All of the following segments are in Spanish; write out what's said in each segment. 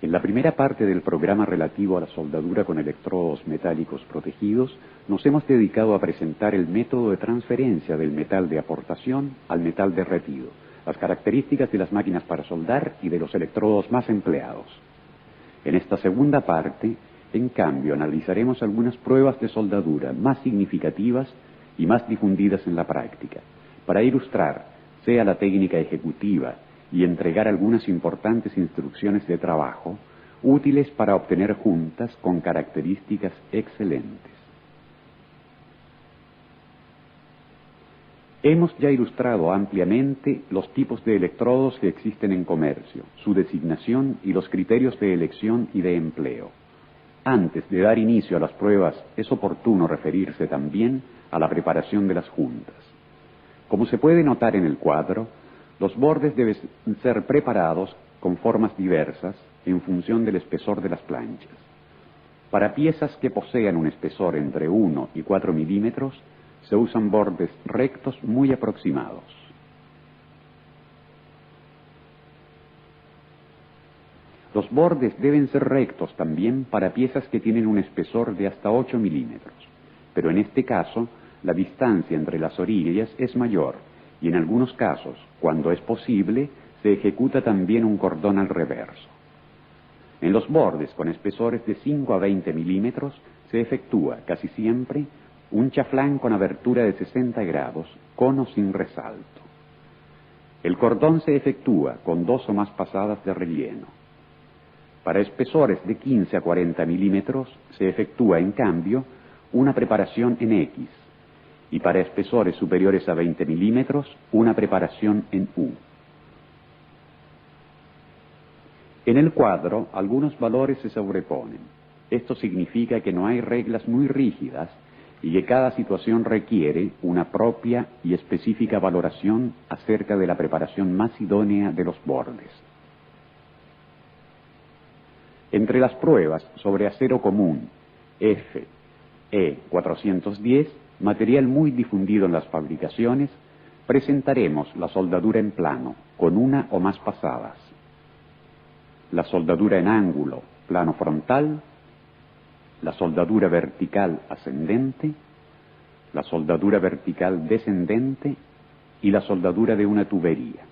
En la primera parte del programa relativo a la soldadura con electrodos metálicos protegidos, nos hemos dedicado a presentar el método de transferencia del metal de aportación al metal derretido, las características de las máquinas para soldar y de los electrodos más empleados. En esta segunda parte, en cambio, analizaremos algunas pruebas de soldadura más significativas y más difundidas en la práctica, para ilustrar, sea la técnica ejecutiva y entregar algunas importantes instrucciones de trabajo útiles para obtener juntas con características excelentes. Hemos ya ilustrado ampliamente los tipos de electrodos que existen en comercio, su designación y los criterios de elección y de empleo. Antes de dar inicio a las pruebas, es oportuno referirse también a la preparación de las juntas. Como se puede notar en el cuadro, los bordes deben ser preparados con formas diversas en función del espesor de las planchas. Para piezas que posean un espesor entre 1 y 4 milímetros, se usan bordes rectos muy aproximados. Los bordes deben ser rectos también para piezas que tienen un espesor de hasta 8 milímetros, pero en este caso, la distancia entre las orillas es mayor y en algunos casos, cuando es posible, se ejecuta también un cordón al reverso. En los bordes con espesores de 5 a 20 milímetros se efectúa casi siempre un chaflán con abertura de 60 grados, cono sin resalto. El cordón se efectúa con 2 o más pasadas de relleno. Para espesores de 15 a 40 milímetros se efectúa, en cambio, una preparación en X, y para espesores superiores a 20 milímetros, una preparación en U. En el cuadro, algunos valores se sobreponen. Esto significa que no hay reglas muy rígidas y que cada situación requiere una propia y específica valoración acerca de la preparación más idónea de los bordes. Entre las pruebas sobre acero común FE 410, material muy difundido en las fabricaciones, presentaremos la soldadura en plano, con una o más pasadas, la soldadura en ángulo, plano frontal, la soldadura vertical ascendente, la soldadura vertical descendente y la soldadura de una tubería.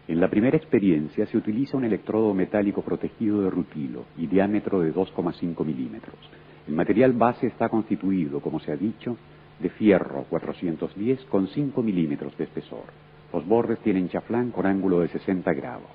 En la primera experiencia se utiliza un electrodo metálico protegido de rutilo y diámetro de 2,5 milímetros. El material base está constituido, como se ha dicho, de fierro 410 con 5 milímetros de espesor. Los bordes tienen chaflán con ángulo de 60 grados.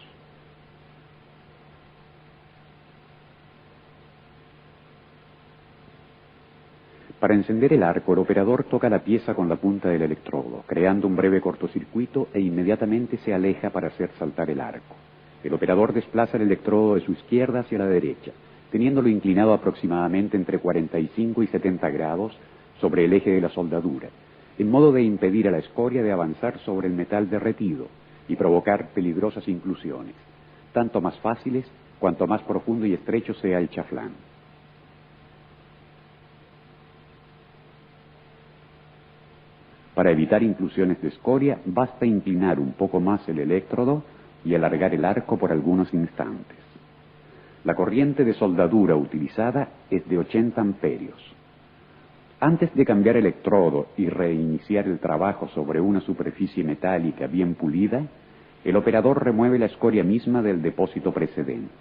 Para encender el arco, el operador toca la pieza con la punta del electrodo, creando un breve cortocircuito e inmediatamente se aleja para hacer saltar el arco. El operador desplaza el electrodo de su izquierda hacia la derecha, teniéndolo inclinado aproximadamente entre 45 y 70 grados sobre el eje de la soldadura, en modo de impedir a la escoria de avanzar sobre el metal derretido y provocar peligrosas inclusiones, tanto más fáciles cuanto más profundo y estrecho sea el chaflán. Para evitar inclusiones de escoria, basta inclinar un poco más el electrodo y alargar el arco por algunos instantes. La corriente de soldadura utilizada es de 80 amperios. Antes de cambiar el electrodo y reiniciar el trabajo sobre una superficie metálica bien pulida, el operador remueve la escoria misma del depósito precedente.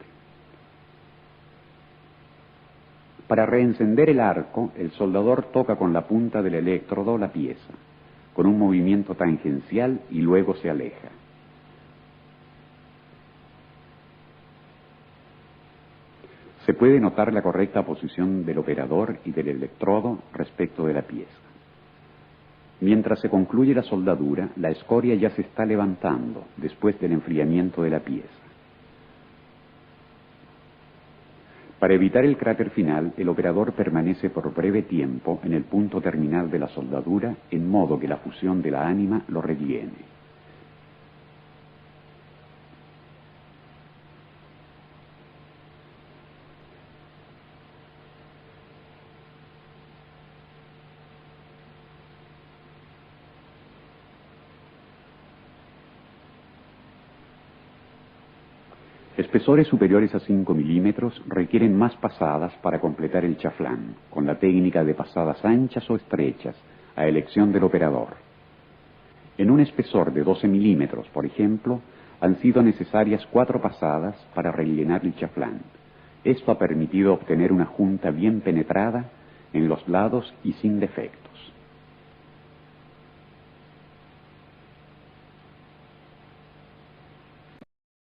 Para reencender el arco, el soldador toca con la punta del electrodo la pieza, con un movimiento tangencial y luego se aleja. Se puede notar la correcta posición del operador y del electrodo respecto de la pieza. Mientras se concluye la soldadura, la escoria ya se está levantando después del enfriamiento de la pieza. Para evitar el cráter final, el operador permanece por breve tiempo en el punto terminal de la soldadura, en modo que la fusión de la ánima lo rellene. Espesores superiores a 5 milímetros requieren más pasadas para completar el chaflán, con la técnica de pasadas anchas o estrechas, a elección del operador. En un espesor de 12 milímetros, por ejemplo, han sido necesarias 4 pasadas para rellenar el chaflán. Esto ha permitido obtener una junta bien penetrada en los lados y sin defecto.